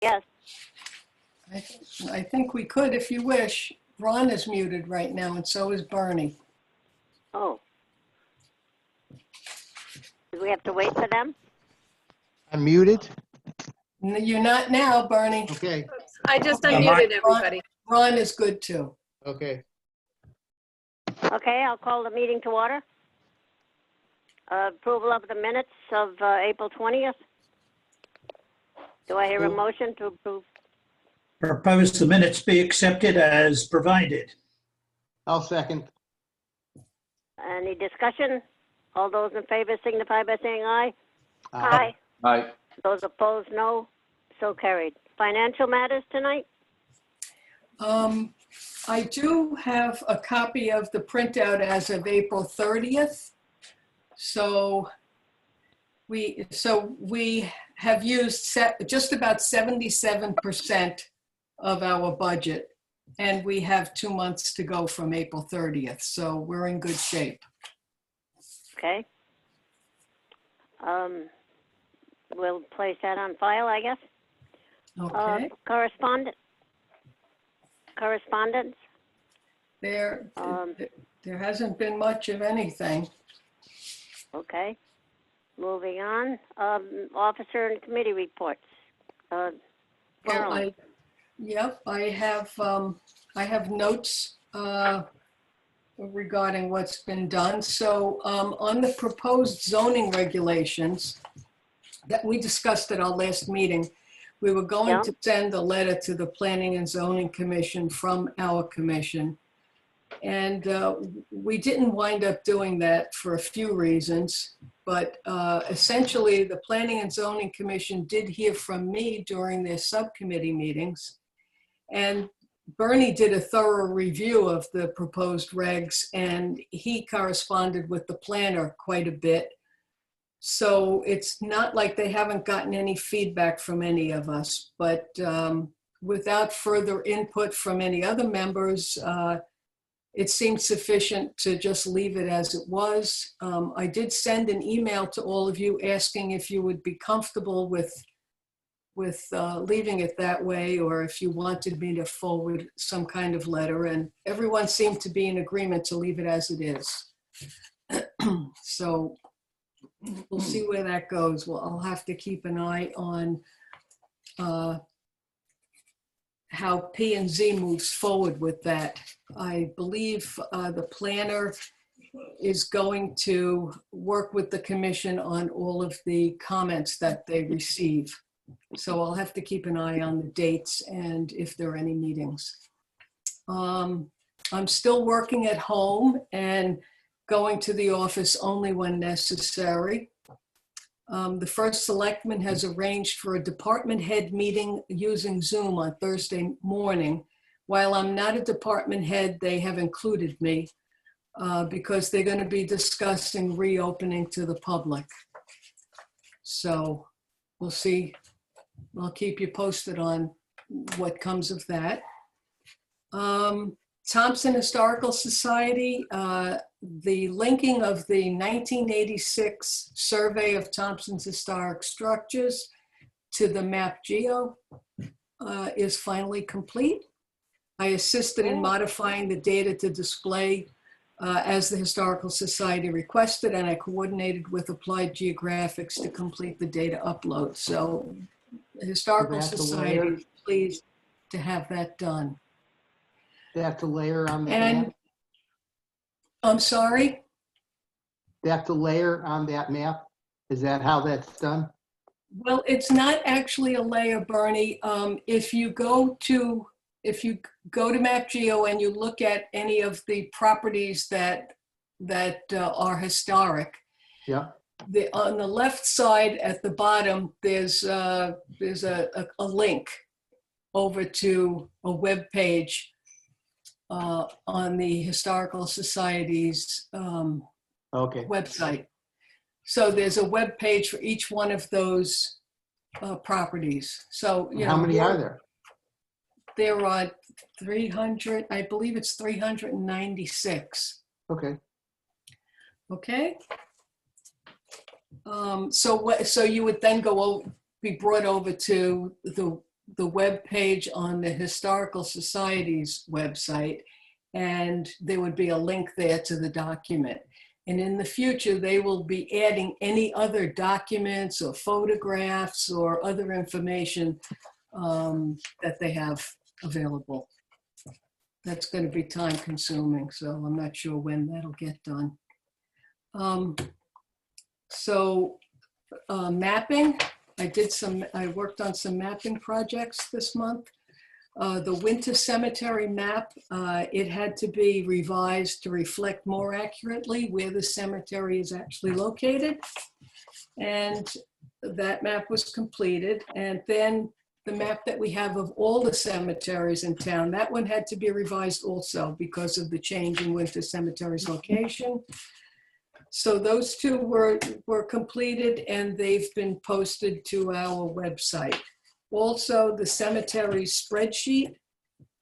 Yes. I think we could if you wish. Ron is muted right now, and so is Bernie. Oh. Do we have to wait for them? I'm muted? You're not now, Bernie. Okay, I just Okay. unmuted everybody. Ron is good too. okay. Okay, I'll call the meeting to order. Approval of the minutes of April 20th. Do I hear a motion to approve? Propose the minutes be accepted as provided. I'll second. Any discussion? All those in favor signify by saying aye. Aye. Aye. Those opposed, no. So carried. Financial matters tonight? I do have a copy of the printout as of April 30th. So we have used just about 77% of our budget, and we have 2 months to go from April 30th. So we're in good shape. Okay. We'll place that on file, I guess. Okay. Correspondence? There Um, hasn't been much of anything. Okay. Moving on. Officer and committee reports. Carolyn. Yep, I have notes regarding what's been done. So on the proposed zoning regulations that we discussed at our last meeting, we were going to send a letter to the Planning and Zoning Commission from our commission. And we didn't wind up doing that for a few reasons. But essentially, the Planning and Zoning Commission did hear from me during their subcommittee meetings. And Bernie did a thorough review of the proposed regs, and he corresponded with the planner quite a bit. So it's not like they haven't gotten any feedback from any of us, but without further input from any other members, it seemed sufficient to just leave it as it was. I did send an email to all of you asking if you would be comfortable with leaving it that way, or if you wanted me to forward some kind of letter, and everyone seemed to be in agreement to leave it as it is. So we'll see where that goes. Well, I'll have to keep an eye on how P&Z moves forward with that. I believe the planner is going to work with the commission on all of the comments that they receive. So I'll have to keep an eye on the dates and if there are any meetings. I'm still working at home and going to the office only when necessary. The first selectman has arranged for a department head meeting using Zoom on Thursday morning. While I'm not a department head, they have included me because they're going to be discussing reopening to the public. So we'll see. I'll keep you posted on what comes of that. Thompson Historical Society, the linking of the 1986 survey of Thompson's historic structures to the MapGeo is finally complete. I assisted in modifying the data to display as the Historical Society requested, and I coordinated with Applied Geographics to complete the data upload. So the Historical Society is pleased to have that done. They have to layer on that And map? I'm sorry? They have to layer on that map? Is that how that's done? Well, it's not actually a layer, Bernie. If you go to MapGeo and you look at any of the properties that are historic, Yeah. on the left side at the bottom, there's a link over to a web page on the Historical Society's Okay. website. So there's a web page for each one of those properties. So How many are there? There are 300, I believe it's 396. Okay. Okay. So you would then be brought over to the the web page on the Historical Society's website, and there would be a link there to the document. And in the future, they will be adding any other documents or photographs or other information that they have available. That's going to be time consuming, so I'm not sure when that'll get done. Mapping, I worked on some mapping projects this month. The Winter Cemetery map, it had to be revised to reflect more accurately where the cemetery is actually located. And that map was completed. And then the map that we have of all the cemeteries in town, that one had to be revised also because of the change in Winter Cemetery's location. So those two were completed and they've been posted to our website. Also, the cemetery spreadsheet,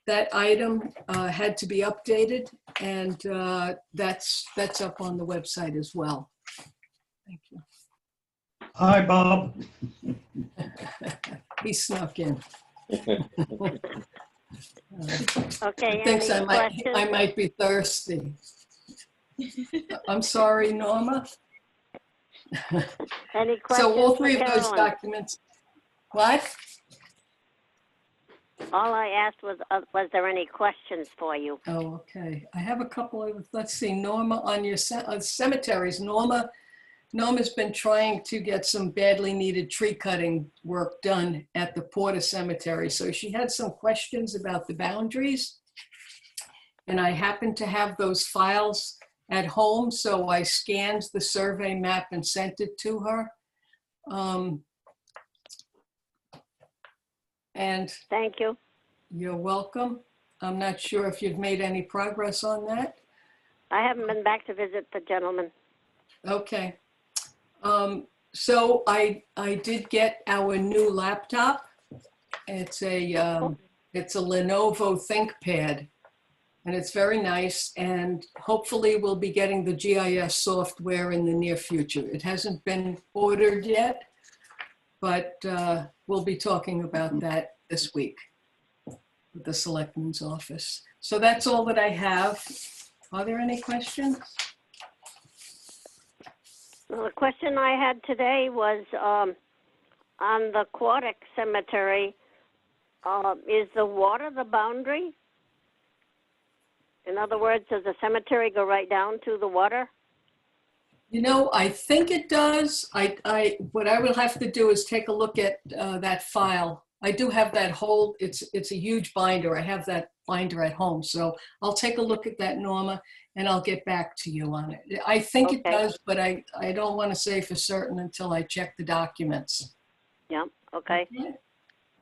that item had to be updated, and that's up on the website as well. Thank you. Hi, Bob. He snuck in. Okay, Thinks any I questions? might be thirsty. I'm sorry, Norma. Any questions So all for three of those Carolyn? documents, what? All I asked was there any questions for you? Oh, okay. I have a couple of, let's see, Norma, on your cemeteries, Norma's been trying to get some badly needed tree cutting work done at the Porter Cemetery. So she had some questions about the boundaries. And I happened to have those files at home, so I scanned the survey map and sent it to her. And Thank you. you're welcome. I'm not sure if you've made any progress on that. I haven't been back to visit the gentleman. Okay. So I did get our new laptop. It's a Lenovo ThinkPad, and it's very nice. And hopefully we'll be getting the GIS software in the near future. It hasn't been ordered yet, but we'll be talking about that this week with the Selectman's office. So that's all that I have. Are there any questions? Well, the question I had today was on the Quadic Cemetery, is the water the boundary? In other words, does the cemetery go right down to the water? You know, I think it does. What I will have to do is take a look at that file. I do have that whole, it's a huge binder. I have that binder at home. So I'll take a look at that, Norma, and I'll get back to you on it. I think it Okay. does, but I don't want to say for certain until I check the documents. Yeah, okay.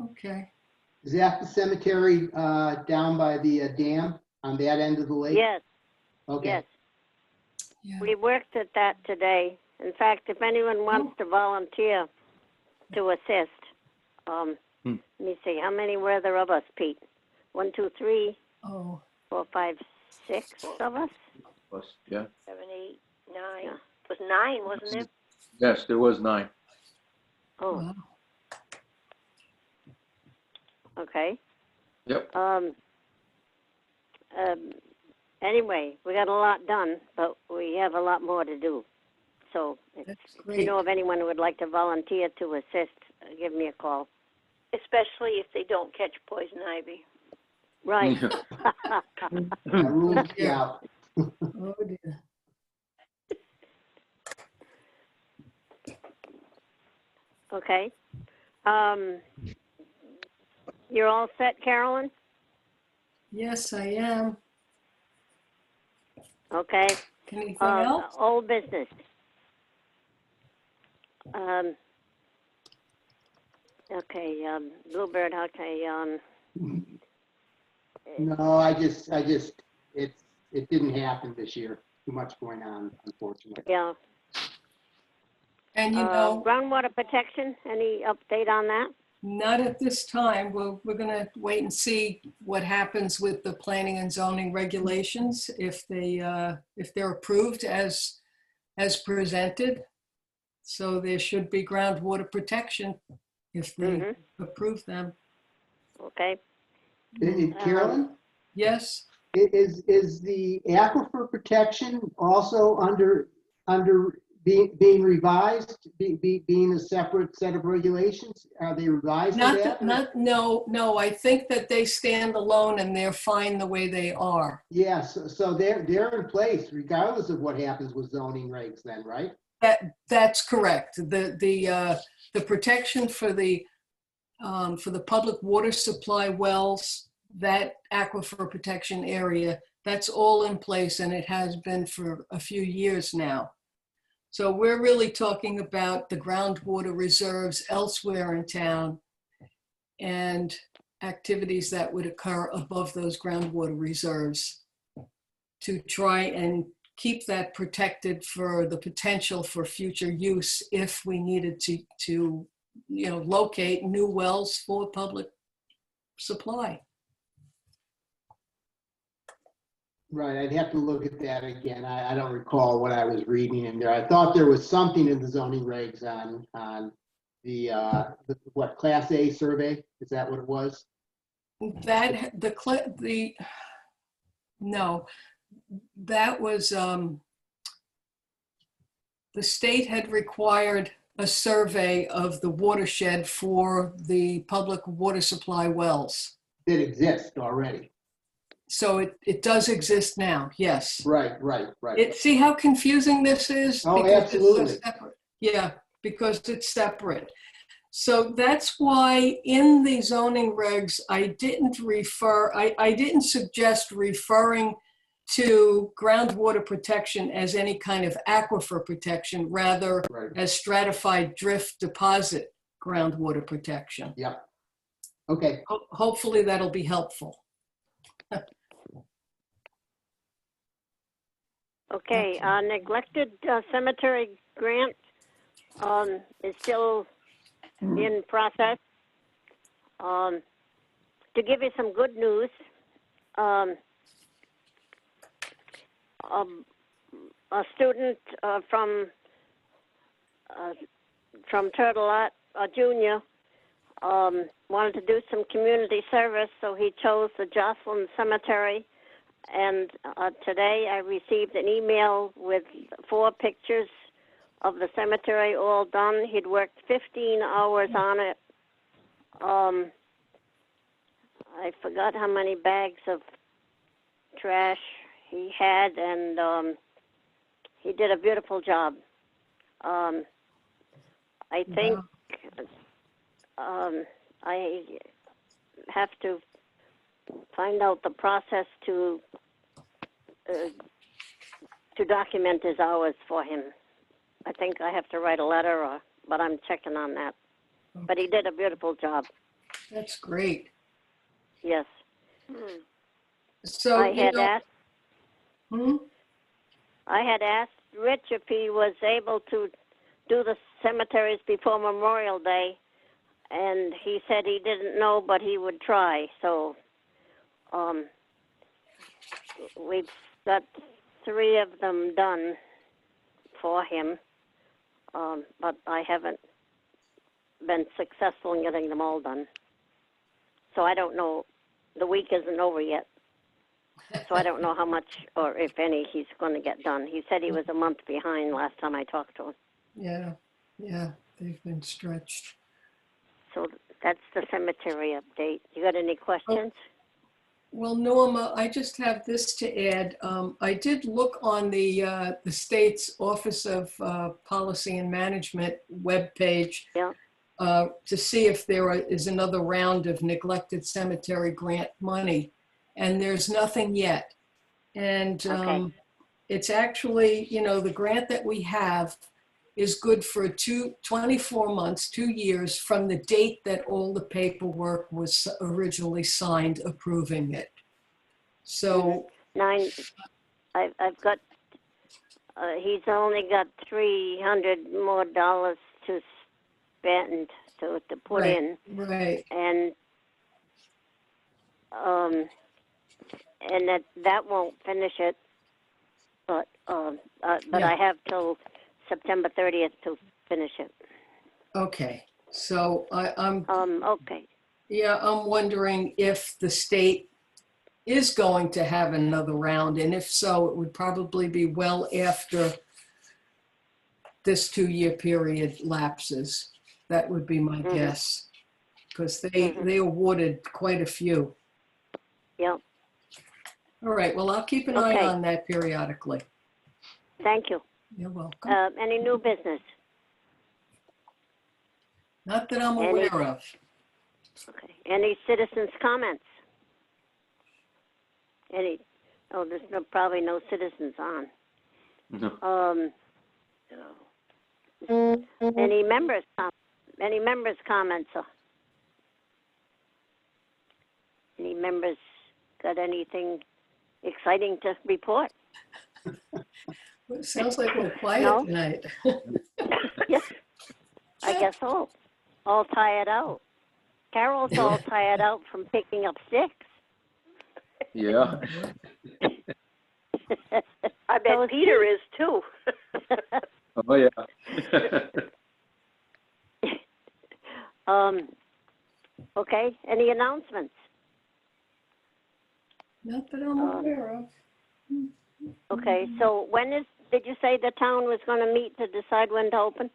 Okay. Is that the cemetery down by the dam on that end of the lake? Yes, Okay. yes. Yeah. We worked at that today. In fact, if anyone wants to volunteer to assist, let me see, how many were there of us, Pete? 1, 2, 3, Oh, 4, 5, 6 of us? Yeah, 7, 8, 9. Yeah. It was 9, wasn't it? yes, there was 9. Oh, wow. okay. Yep. Anyway, we got a lot done, but we have a lot more to do. So That's if you great. know of anyone who would like to volunteer to assist, give me a call. Especially if they don't catch poison ivy. Right. Rule Scout. Oh, dear. Okay. You're all set, Carolyn? Yes, I am. Okay. Anything else? Old business. Okay, Bluebird, okay, No, it didn't happen this year. Too much going on, unfortunately. yeah. And you know, Groundwater protection, any update on that? not at this time. We're gonna wait and see what happens with the planning and zoning regulations, if they're approved as presented. So there should be groundwater protection if they approve them. okay? Carolyn, Yes? is the aquifer protection also under being revised, being a separate set of regulations? Are they revised for that? No, I think that they stand alone and they're fine the way they are. Yes, so they're in place regardless of what happens with zoning regs then, right? That's correct. The protection for the public water supply wells, that aquifer protection area, that's all in place and it has been for a few years now. So we're really talking about the groundwater reserves elsewhere in town and activities that would occur above those groundwater reserves to try and keep that protected for the potential for future use if we needed to locate new wells for public supply. Right, I'd have to look at that again. I don't recall what I was reading in there. I thought there was something in the zoning regs on the what, Class A survey? Is that what it was? No, that was, the state had required a survey of the watershed for the public water supply wells. That exists already. So it does exist now, yes. Right. See how confusing this is? Oh, Because it's so absolutely. separate. Yeah, because it's separate. So that's why in the zoning regs, I didn't suggest referring to groundwater protection as any kind of aquifer protection, rather Right. as stratified drift deposit groundwater protection. Yep. Okay. Hopefully that'll be helpful. Okay, neglected cemetery grant is still in process. To give you some good news, a student from Turtle Lot, a junior, wanted to do some community service, so he chose the Jocelyn Cemetery. And today I received an email with 4 pictures of the cemetery all done. He'd worked 15 hours on it. I forgot how many bags of trash he had, and he did a beautiful job. I think I have to find out the process to document his hours for him. I think I have to write a letter, but I'm checking on that. Okay. But he did a beautiful job. That's great. Yes. So I had asked Rich if he was able to do the cemeteries before Memorial Day, and he said he didn't know, but he would try. So we've got 3 of them done for him, but I haven't been successful in getting them all done. So I don't know. The week isn't over yet. So I don't know how much or if any he's going to get done. He said he was a month behind last time I talked to him. Yeah, they've been stretched. So that's the cemetery update. You got any questions? Well, Norma, I just have this to add. I did look on the state's Office of Policy and Management webpage to see if there is another round of neglected cemetery grant money, and there's nothing yet. And it's actually, the grant that we have is good for 24 months, 2 years from the date that all the paperwork was originally signed approving it. So 9, I've got, he's only got $300 more to spend to put in. Right. And that won't finish it, but I have till September 30th to finish it. Okay. So I'm Okay. Yeah, I'm wondering if the state is going to have another round, and if so, it would probably be well after this 2-year period lapses. That would be my guess, because they awarded quite a few. Yeah, All right, well, I'll keep an eye Okay. on that periodically. thank you. You're welcome. Any new business? Not that I'm any- aware of. Okay. Any citizens' comments? Any? Oh, there's probably no citizens on. No. Any members? Any members' comments? Any members got anything exciting to report? It sounds like we're quiet No? tonight. Yes, I guess so. All tired out. Carol's all tired out from picking up sticks. Yeah. I bet So is Peter is too. Oh, yeah. Okay, any announcements? Not that I'm aware of. Okay, so did you say the town was going to meet to decide when to open?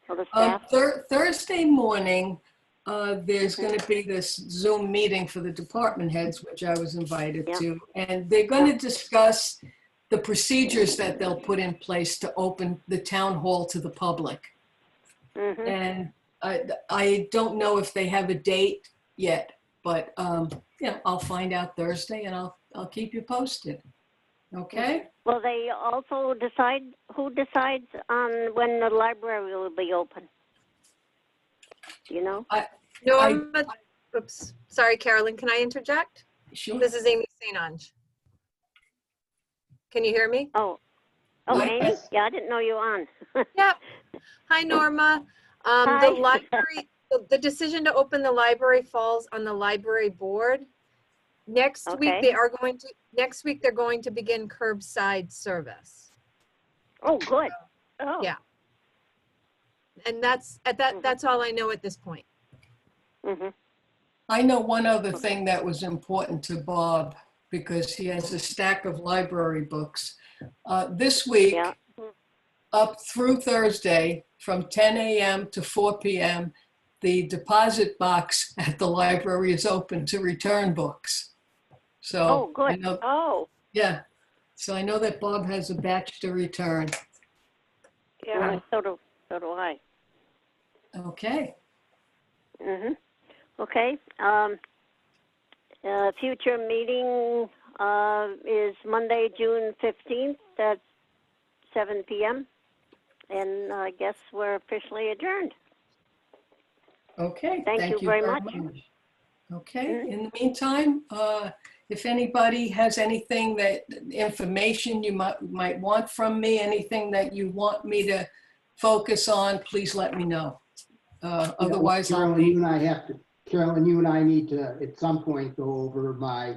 For the staff? Thursday morning, there's going to be this Zoom meeting for the department heads, which I was invited Yeah. to. And they're going to discuss the procedures that they'll put in place to open the town hall to the public. Mm-hmm. And I don't know if they have a date yet, but yeah, I'll find out Thursday and I'll keep you posted. Okay? Will they also decide, who decides on when the library will be open? Do you know? Norma, oops, sorry, Carolyn, can I interject? Sure. This is Amy St. Ange. Can you hear me? Oh, Yes. Amy? Yeah, I didn't know you were on. Yep. Hi, Norma. Hi. The library, the decision to open the library falls on the library board. Next week, Okay. next week, they're going to begin curbside service. Oh, good. Oh. Yeah. And that's all I know at this point. Mm-hmm. I know one other thing that was important to Bob, because he has a stack of library books. This week, Yeah. up through Thursday, from 10 a.m. to 4 p.m., the deposit box at the library is open to return books. So, Oh, good. I know, Oh, yeah. So I know that Bob has a batch to return. yeah. So do I. Okay. Mm-hmm. Okay. Future meeting is Monday, June 15th at 7 p.m. And I guess we're officially adjourned. Okay. Thank you very much. Okay. In the meantime, if anybody has anything information you might want from me, anything that you want me to focus on, please let me know. Otherwise, I'll Carolyn, be. Carolyn, you and I need to, at some point, go over my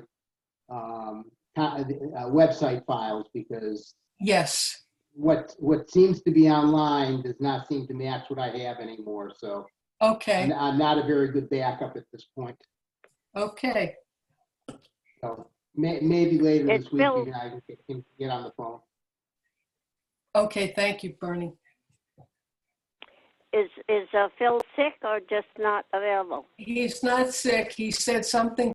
website files, because Yes. what seems to be online does not seem to match what I have anymore. So Okay. I'm not a very good backup at this point. Okay. So maybe later It's this week, Bill. you and I can get on the phone. Okay. Thank you, Bernie. Is Phil sick or just not available? He's not sick. He said something